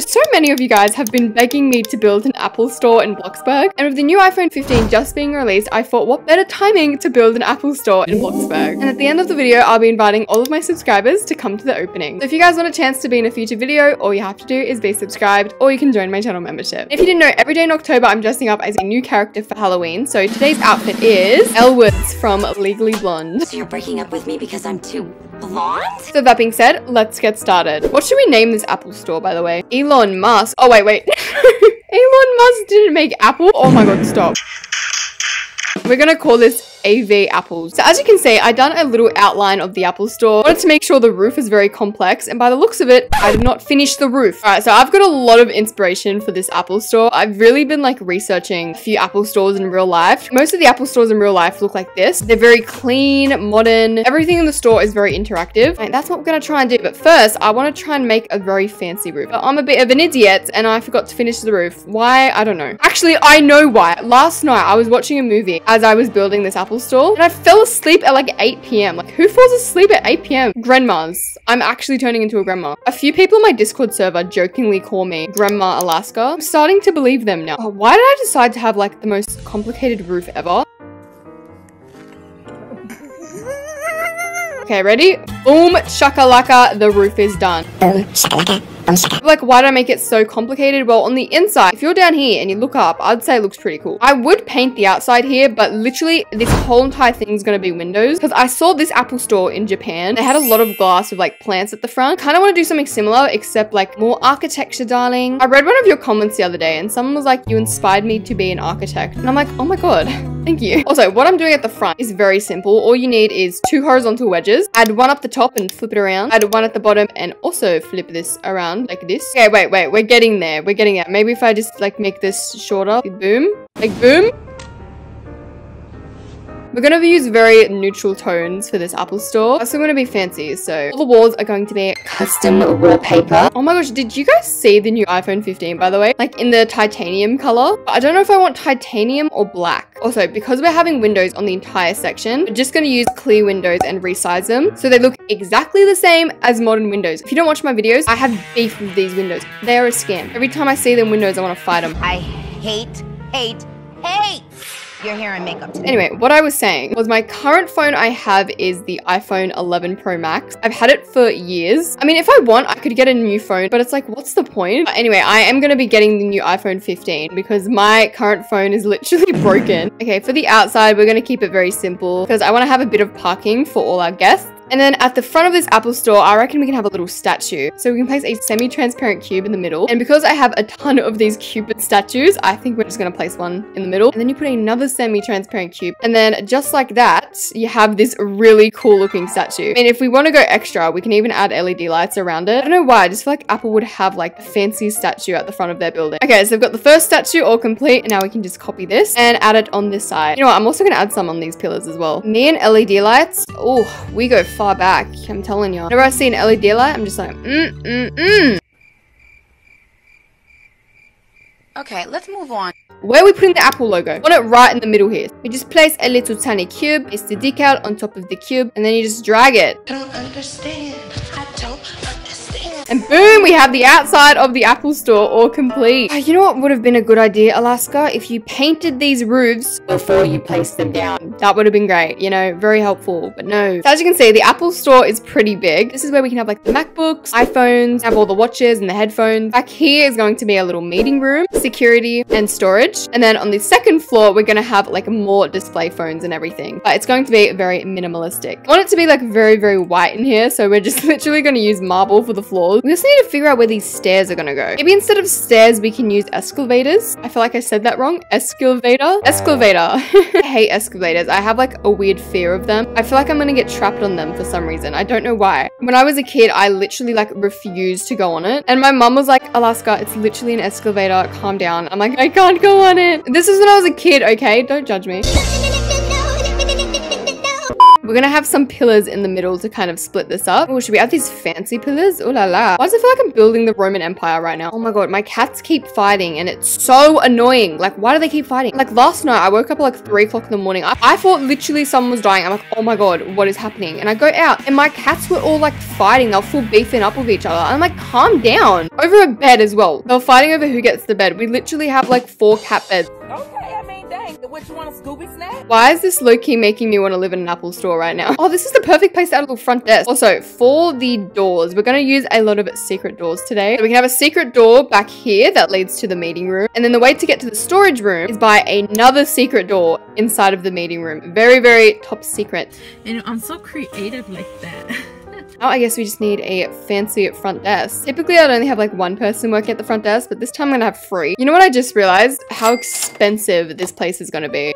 So many of you guys have been begging me to build an Apple store in Bloxburg, and with the new iPhone 15 just being released, I thought what better timing to build an Apple store in Bloxburg. And at the end of the video, I'll be inviting all of my subscribers to come to the opening. So if you guys want a chance to be in a future video, all you have to do is be subscribed, or you can join my channel membership. If you didn't know, every day in October, I'm dressing up as a new character for Halloween. So today's outfit is Elwood's from Legally Blonde. So you're breaking up with me because I'm too blonde? So that being said, let's get started. What should we name this Apple store, by the way? Elon Musk. Oh, wait. Elon Musk didn't make Apple. Oh my god, stop. We're gonna call this AV Apples. So as you can see, I done a little outline of the Apple store. I wanted to make sure the roof is very complex, and by the looks of it, I did not finish the roof. Alright, so I've got a lot of inspiration for this Apple store. I've really been like researching a few Apple stores in real life. Most of the Apple stores in real life look like this. They're very clean, modern. Everything in the store is very interactive. And that's what we're gonna try and do. But first, I want to try and make a very fancy roof. But I'm a bit of an idiot, and I forgot to finish the roof. Why? I don't know. Actually, I know why. Last night, I was watching a movie as I was building this Apple store, and I fell asleep at like 8 p.m. Like, who falls asleep at 8 p.m? Grandmas. I'm actually turning into a grandma. A few people on my Discord server jokingly call me Grandma Alaska. I'm starting to believe them now. Oh, why did I decide to have like the most complicated roof ever? Okay, ready? Boom, shakalaka, the roof is done. Boom, shakalaka, boom, shakalaka. Like, why did I make it so complicated? Well, on the inside, if you're down here and you look up, I'd say it looks pretty cool. I would paint the outside here, but literally this whole entire thing is going to be windows, because I saw this Apple store in Japan. They had a lot of glass with like plants at the front. Kind of want to do something similar, except like more architecture, darling. I read one of your comments the other day and someone was like, you inspired me to be an architect. And I'm like, oh my god. Thank you. Also, what I'm doing at the front is very simple. All you need is 2 horizontal wedges. Add one up the top and flip it around. Add one at the bottom and also flip this around like this. Okay, wait. We're getting there. We're getting there. Maybe if I just like make this shorter. Boom. Like boom. We're going to use very neutral tones for this Apple store. Also going to be fancy, so all the walls are going to be Custom wallpaper. Oh my gosh, did you guys see the new iPhone 15, by the way? Like in the titanium color. I don't know if I want titanium or black. Also, because we're having windows on the entire section, we're just going to use clear windows and resize them so they look exactly the same as modern windows. If you don't watch my videos, I have beef with these windows. They are a scam. Every time I see them windows, I want to fight them. I hate your hair and makeup today. Anyway, what I was saying was my current phone I have is the iPhone 11 Pro Max. I've had it for years. I mean, if I want, I could get a new phone, but it's like, what's the point? But anyway, I am going to be getting the new iPhone 15 because my current phone is literally broken. Okay, for the outside, we're going to keep it very simple because I want to have a bit of parking for all our guests. And then at the front of this Apple store, I reckon we can have a little statue. So we can place a semi-transparent cube in the middle. And because I have a ton of these Cupid statues, I think we're just going to place one in the middle. And then you put another semi-transparent cube. And then just like that, you have this really cool looking statue. And if we want to go extra, we can even add LED lights around it. I don't know why, I just feel like Apple would have like a fancy statue at the front of their building. Okay, so we've got the first statue all complete. And now we can just copy this and add it on this side. You know what, I'm also going to add some on these pillars as well. Me and LED lights, oh, we go far back, I'm telling you. Whenever I see an LED light, I'm just like, Okay, let's move on. Where are we putting the Apple logo? I want it right in the middle here. We just place a little tiny cube, place the decal on top of the cube, and then you just drag it. I don't understand. And boom, we have the outside of the Apple store all complete. You know what would have been a good idea, Alaska? If you painted these roofs before you placed them down. That would have been great, you know, very helpful, but no. So as you can see, the Apple store is pretty big. This is where we can have like the MacBooks, iPhones, have all the watches and the headphones. Back here is going to be a little meeting room, security and storage. And then on the second floor, we're going to have like more display phones and everything, but it's going to be very minimalistic. I want it to be like very, very white in here. So we're just literally going to use marble for the floors. We also need to figure out where these stairs are gonna go. Maybe instead of stairs, we can use escalators. I feel like I said that wrong. Escalator? I hate escalators. I have like a weird fear of them. I feel like I'm gonna get trapped on them for some reason. I don't know why. When I was a kid, I literally like refused to go on it. And my mum was like, Alaska, it's literally an escalator. Calm down. I'm like, I can't go on it. This is when I was a kid, okay? Don't judge me. We're gonna have some pillars in the middle to kind of split this up. Oh, should we add these fancy pillars? Oh la la. Why does it feel like I'm building the Roman Empire right now? Oh my god, my cats keep fighting and it's so annoying. Like, why do they keep fighting? Like last night, I woke up at like 3 o'clock in the morning. I thought literally someone was dying. I'm like, oh my god, what is happening? And I go out and my cats were all like fighting. They're full beefing up with each other. I'm like, calm down. Over a bed as well. They're fighting over who gets the bed. We literally have like 4 cat beds. Okay, I mean, dang. What, you want a Scooby snack? Why is this low-key making me want to live in an Apple store right now? Oh, this is the perfect place to add a little front desk. Also, for the doors, we're going to use a lot of secret doors today. So we can have a secret door back here that leads to the meeting room. And then the way to get to the storage room is by another secret door inside of the meeting room. Very, very top secret. And I'm so creative like that. Oh, I guess we just need a fancy front desk. Typically, I'd only have like 1 person working at the front desk, but this time I'm gonna have 3. You know what I just realized? How expensive this place is gonna be.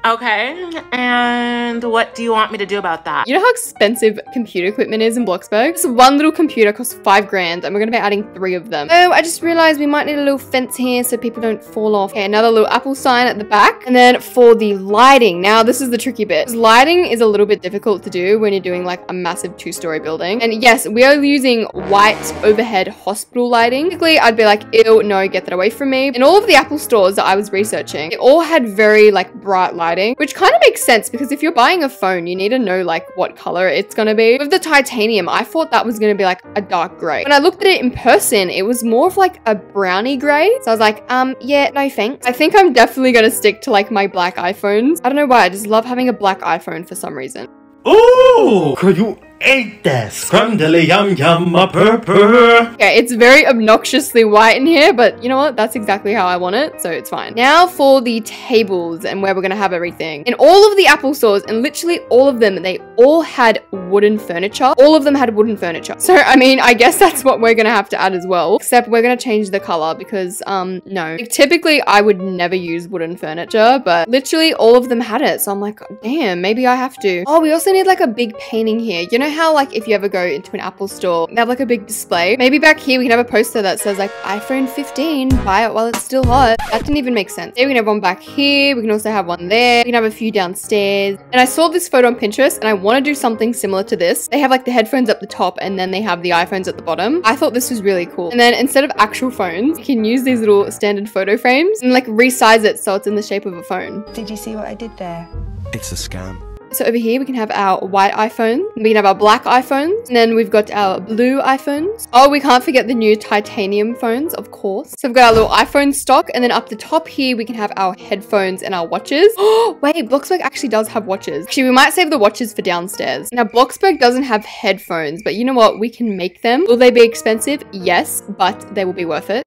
Okay, and what do you want me to do about that? You know how expensive computer equipment is in Bloxburg? This one little computer costs 5 grand and we're gonna be adding 3 of them. Oh, I just realized we might need a little fence here so people don't fall off. Okay, another little Apple sign at the back. And then for the lighting, now this is the tricky bit. Lighting is a little bit difficult to do when you're doing like a massive 2-story building. And yes, we are using white overhead hospital lighting. Typically, I'd be like, ew, no, get that away from me. In all of the Apple stores that I was researching, they all had very like bright lighting, which kind of makes sense because if you're buying a phone, you need to know like what color it's gonna be. With the titanium, I thought that was gonna be like a dark gray. When I looked at it in person, it was more of like a browny gray. So I was like, yeah, no thanks. I think I'm definitely gonna stick to like my black iPhones. I don't know why, I just love having a black iPhone for some reason. Ooh, you ate that scrumdiddly yum yum a purr. Okay, it's very obnoxiously white in here, but you know what? That's exactly how I want it, so it's fine. Now for the tables and where we're gonna have everything. In all of the Apple stores, and literally all of them, they all had wooden furniture. All of them had wooden furniture. So, I mean, I guess that's what we're gonna have to add as well, except we're gonna change the color because, no. Like, typically, I would never use wooden furniture, but literally all of them had it, so I'm like, damn, maybe I have to. Oh, we also need like a big painting here. You know how like if you ever go into an Apple store, they have like a big display? Maybe back here we can have a poster that says like iPhone 15, buy it while it's still hot. That didn't even make sense. Maybe we can have one back here. We can also have one there. We can have a few downstairs. And I saw this photo on Pinterest and I want to do something similar to this. They have like the headphones up the top and then they have the iPhones at the bottom. I thought this was really cool. And then instead of actual phones, you can use these little standard photo frames and like resize it so it's in the shape of a phone. Did you see what I did there? It's a scam. So over here, we can have our white iPhone, we can have our black iPhones, and then we've got our blue iPhones. Oh, we can't forget the new titanium phones, of course. So we've got our little iPhone stock, and then up the top here, we can have our headphones and our watches. Oh, wait, Bloxburg actually does have watches. Actually, we might save the watches for downstairs. Now, Bloxburg doesn't have headphones, but you know what? We can make them. Will they be expensive? Yes, but they will be worth it.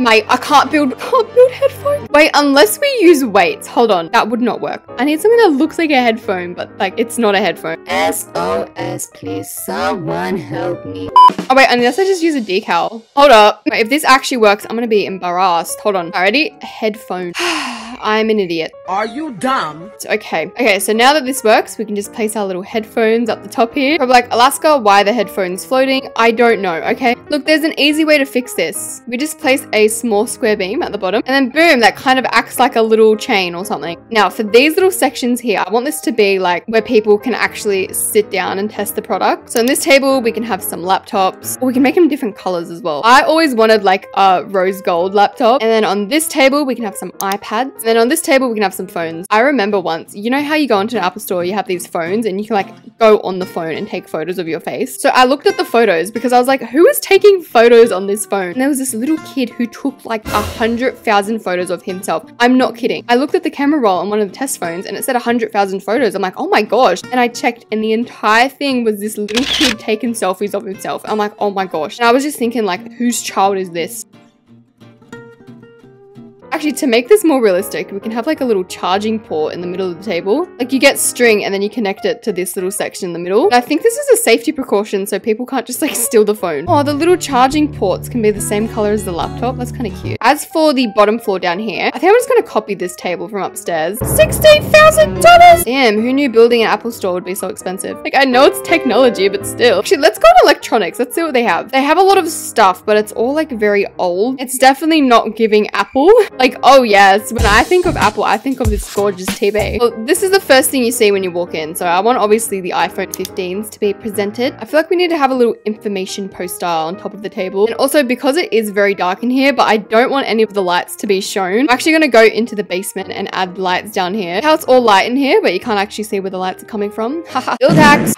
Mate, I can't build headphones. Wait, unless we use weights. Hold on, that would not work. I need something that looks like a headphone, but like it's not a headphone. SOS, please someone help me. Oh wait, unless I just use a decal. Hold up. Wait, if this actually works, I'm gonna be embarrassed. Hold on. Alrighty, headphone. I'm an idiot. Are you dumb? Okay, so now that this works, we can just place our little headphones up the top here. Probably like, Alaska, why are the headphones floating? I don't know, okay? Look, there's an easy way to fix this. We just place a small square beam at the bottom and then boom, that kind of acts like a little chain or something. Now for these little sections here, I want this to be like where people can actually sit down and test the product. So on this table, we can have some laptops, or we can make them different colors as well. I always wanted like a rose gold laptop. And then on this table, we can have some iPads. And then on this table, we can have some phones. I remember once, you know how you go into an Apple store, you have these phones and you can like go on the phone and take photos of your face. So I looked at the photos because I was like, who is taking photos on this phone? And there was this little kid who took like 100,000 photos of himself. I'm not kidding. I looked at the camera roll on one of the test phones and it said 100,000 photos. I'm like, oh my gosh. And I checked and the entire thing was this little kid taking selfies of himself. I'm like, oh my gosh. And I was just thinking like, whose child is this? Actually, to make this more realistic, we can have like a little charging port in the middle of the table. Like you get string and then you connect it to this little section in the middle. And I think this is a safety precaution so people can't just like steal the phone. Oh, the little charging ports can be the same color as the laptop. That's kind of cute. As for the bottom floor down here, I think I'm just going to copy this table from upstairs. $16,000! Damn, who knew building an Apple store would be so expensive? Like I know it's technology, but still. Actually, let's go to electronics. Let's see what they have. They have a lot of stuff, but it's all like very old. It's definitely not giving Apple. Like Like, oh yes, when I think of Apple, I think of this gorgeous TV. Well, this is the first thing you see when you walk in. So I want obviously the iPhone 15s to be presented. I feel like we need to have a little information poster on top of the table. And also because it is very dark in here, but I don't want any of the lights to be shown. I'm actually going to go into the basement and add lights down here. How it's all light in here, but you can't actually see where the lights are coming from. Haha, still tax.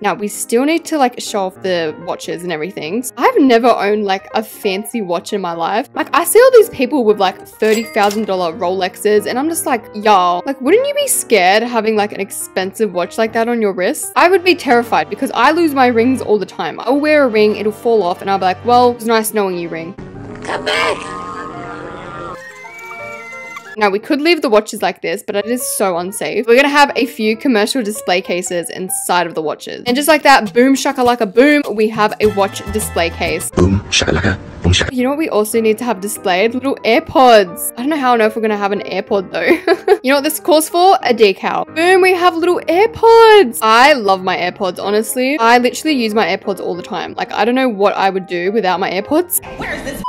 Now, we still need to like show off the watches and everything. So I've never owned like a fancy watch in my life. Like I see all these people with like $30,000 Rolexes and I'm just like, y'all, like wouldn't you be scared having like an expensive watch like that on your wrist? I would be terrified because I lose my rings all the time. I'll wear a ring, it'll fall off and I'll be like, well, it's nice knowing you, ring. Come back! Now, we could leave the watches like this, but it is so unsafe. We're going to have a few commercial display cases inside of the watches. And just like that, boom, shakalaka, boom, we have a watch display case. Boom, shakalaka, boom, shakalaka. You know what we also need to have displayed? Little AirPods. I don't know how on earth we're going to have an AirPod though. You know what this calls for? A decal. Boom, we have little AirPods. I love my AirPods, honestly. I literally use my AirPods all the time. Like, I don't know what I would do without my AirPods. Where's this?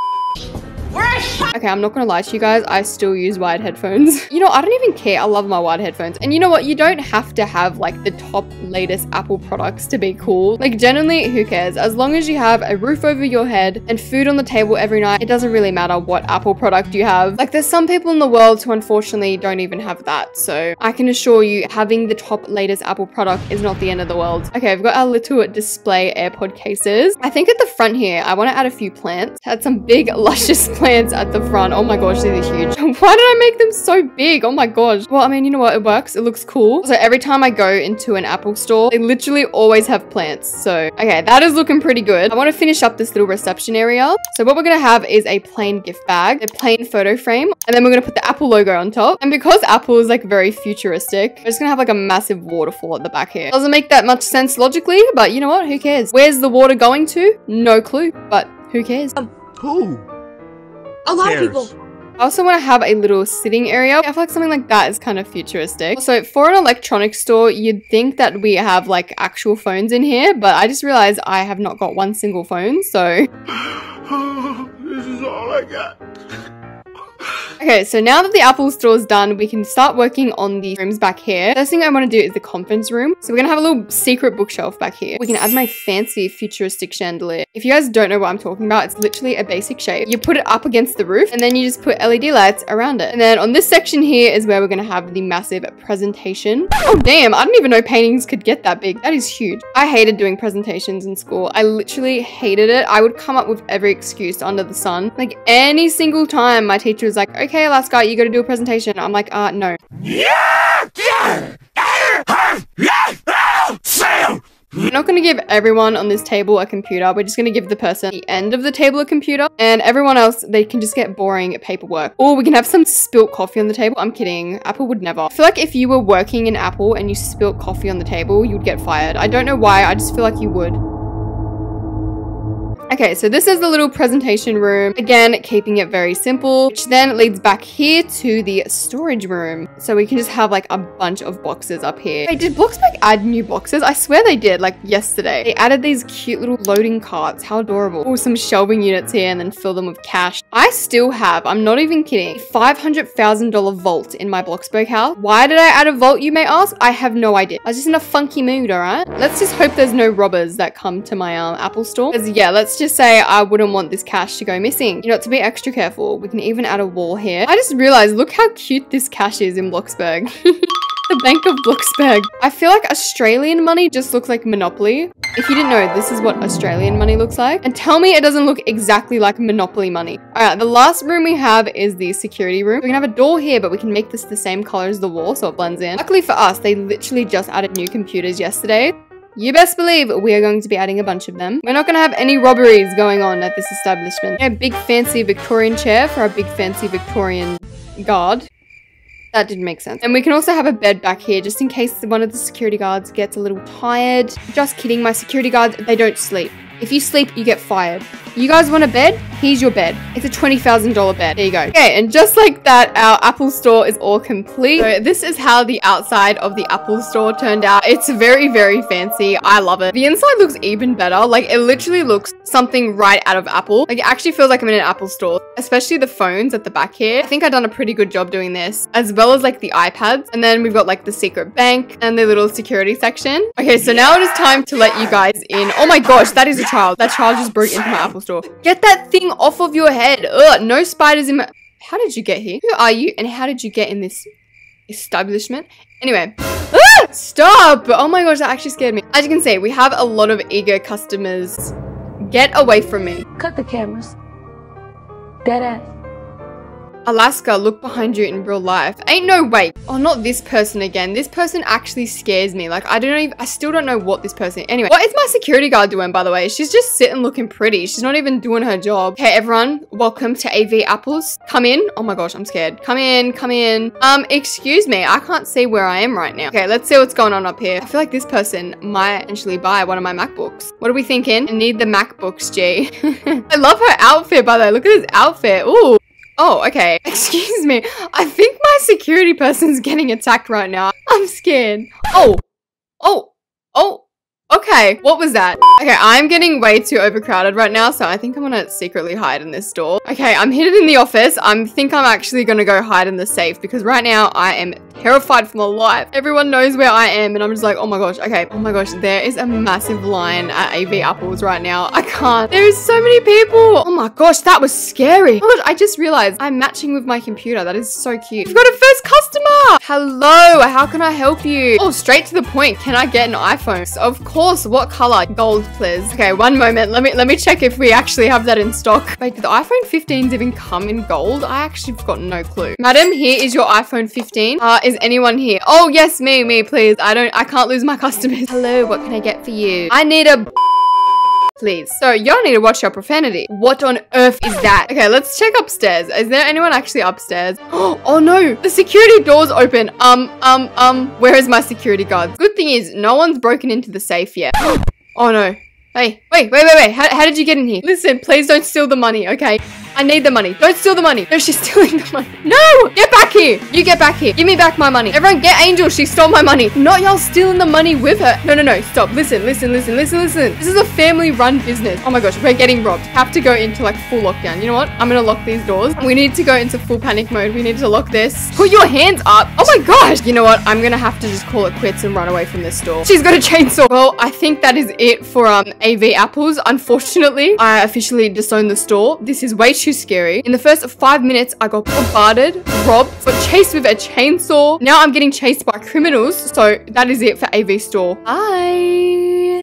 Okay, I'm not gonna lie to you guys, I still use wired headphones. You know, I don't even care, I love my wired headphones. And you know what, you don't have to have like the top latest Apple products to be cool. Like generally, who cares? As long as you have a roof over your head and food on the table every night, it doesn't really matter what Apple product you have. Like there's some people in the world who unfortunately don't even have that. So I can assure you, having the top latest Apple product is not the end of the world. Okay, we've got our little display AirPod cases. I think at the front here, I want to add a few plants. Had some big luscious plants at the front. Oh my gosh, these are huge. Why did I make them so big? Oh my gosh. Well, I mean, you know what? It works. It looks cool. So every time I go into an Apple store, they literally always have plants. So, okay, that is looking pretty good. I want to finish up this little reception area. So what we're going to have is a plain gift bag, a plain photo frame, and then we're going to put the Apple logo on top. And because Apple is like very futuristic, we're just going to have like a massive waterfall at the back here. Doesn't make that much sense logically, but you know what? Who cares? Where's the water going to? No clue, but who cares? Who? A lot of people. I also want to have a little sitting area. I feel like something like that is kind of futuristic. So for an electronics store, you'd think that we have like actual phones in here, but I just realized I have not got one single phone, so. This is all I got. Okay, so now that the Apple store is done, we can start working on the rooms back here. First thing I want to do is the conference room. So we're going to have a little secret bookshelf back here. We can add my fancy futuristic chandelier. If you guys don't know what I'm talking about, it's literally a basic shape. You put it up against the roof and then you just put LED lights around it. And then on this section here is where we're going to have the massive presentation. Oh damn, I didn't even know paintings could get that big. That is huge. I hated doing presentations in school. I literally hated it. I would come up with every excuse under the sun. Like any single time my teacher was like, okay, last guy, you got to do a presentation. I'm like, no. We're not going to give everyone on this table a computer. We're just going to give the person at the end of the table a computer, and everyone else, they can just get boring paperwork. Or we can have some spilt coffee on the table. I'm kidding. Apple would never. I feel like if you were working in Apple and you spilt coffee on the table, you would get fired. I don't know why. I just feel like you would. Okay, so this is the little presentation room. Again, keeping it very simple, which then leads back here to the storage room. So we can just have like a bunch of boxes up here. Wait, did Bloxburg add new boxes? I swear they did, like yesterday. They added these cute little loading carts. How adorable. Oh, some shelving units here and then fill them with cash. I still have, I'm not even kidding, a $500,000 vault in my Bloxburg house. Why did I add a vault, you may ask? I have no idea. I was just in a funky mood, all right? Let's just hope there's no robbers that come to my Apple store. Because yeah, let's just say I wouldn't want this cash to go missing. You know, to be extra careful, we can even add a wall here. I just realized, look how cute this cash is in Bloxburg. The Bank of Bloxburg. I feel like Australian money just looks like Monopoly. If you didn't know, this is what Australian money looks like. And tell me it doesn't look exactly like Monopoly money. All right, the last room we have is the security room. We're gonna have a door here, but we can make this the same color as the wall so it blends in. Luckily for us, they literally just added new computers yesterday. You best believe we are going to be adding a bunch of them. We're not going to have any robberies going on at this establishment. A big fancy Victorian chair for our big fancy Victorian guard. That didn't make sense. And we can also have a bed back here just in case one of the security guards gets a little tired. Just kidding, my security guards, they don't sleep. If you sleep, you get fired. You guys want a bed? Here's your bed. It's a $20,000 bed. There you go. Okay, and just like that, our Apple store is all complete. So this is how the outside of the Apple store turned out. It's very, very fancy. I love it. The inside looks even better. Like, it literally looks something right out of Apple. Like, it actually feels like I'm in an Apple store, especially the phones at the back here. I think I've done a pretty good job doing this, as well as like the iPads. And then we've got like the secret bank and the little security section. Okay, so now it is time to let you guys in. Oh my gosh, that is a child. That child just broke into my Apple store. Get that thing off of your head. Ugh, no spiders in my... How did you get here? Who are you and how did you get in this establishment? Anyway. Ah, stop! Oh my gosh, that actually scared me. As you can see, we have a lot of eager customers. Get away from me. Cut the cameras. Dead ass. Alaska, look behind you in real life. Ain't no way. Oh, not this person again. This person actually scares me. Like, I still don't know what this person, anyway. What is my security guard doing, by the way? She's just sitting looking pretty. She's not even doing her job. Okay, everyone, welcome to AV Apples. Come in. Oh my gosh, I'm scared. Come in, come in. Excuse me, I can't see where I am right now. Okay, let's see what's going on up here. I feel like this person might actually buy one of my MacBooks. What are we thinking? I need the MacBooks, G. I love her outfit, by the way. Look at this outfit. Ooh. Oh, okay. Excuse me. I think my security person's getting attacked right now. I'm scared. Oh. Oh. Oh. Okay. What was that? Okay, I'm getting way too overcrowded right now, so I think I'm gonna secretly hide in this store. Okay, I'm hidden in the office. I think I'm actually gonna go hide in the safe because right now I am terrified for my life. Everyone knows where I am and I'm just like, oh my gosh. Okay. Oh my gosh. There is a massive line at AV Apples right now. I can't. There is so many people. Oh my gosh. That was scary. Oh my gosh, I just realized I'm matching with my computer. That is so cute. We've got a first customer. Hello. How can I help you? Oh, straight to the point. Can I get an iPhone? So, of course. What color? Gold, please. Okay, one moment. Let me check if we actually have that in stock. Wait, did the iPhone 15s even come in gold? I actually have got no clue. Madam, here is your iPhone 15. Is anyone here? Oh, yes, me, please. I can't lose my customers. Hello, what can I get for you? I need a please. So y'all need to watch your profanity. What on earth is that? Okay, let's check upstairs. Is there anyone actually upstairs? Oh no, the security door's open. Where is my security guard? Good thing is no one's broken into the safe yet. Oh no. Hey, wait. How did you get in here? Listen, please don't steal the money, okay? I need the money. Don't steal the money. No, she's stealing the money. No! Get back here. You get back here. Give me back my money. Everyone get Angel. She stole my money. Not y'all stealing the money with her. No. Stop. Listen. This is a family-run business. Oh my gosh, we're getting robbed. Have to go into like full lockdown. You know what? I'm gonna lock these doors. We need to go into full panic mode. We need to lock this. Put your hands up. Oh my gosh. You know what? I'm gonna have to just call it quits and run away from this store. She's got a chainsaw. Well, I think that is it for AV Apples. Unfortunately, I officially disowned the store. This is way too scary. In the first 5 minutes, I got bombarded, robbed, got chased with a chainsaw. Now I'm getting chased by criminals. So that is it for AV Store. Bye.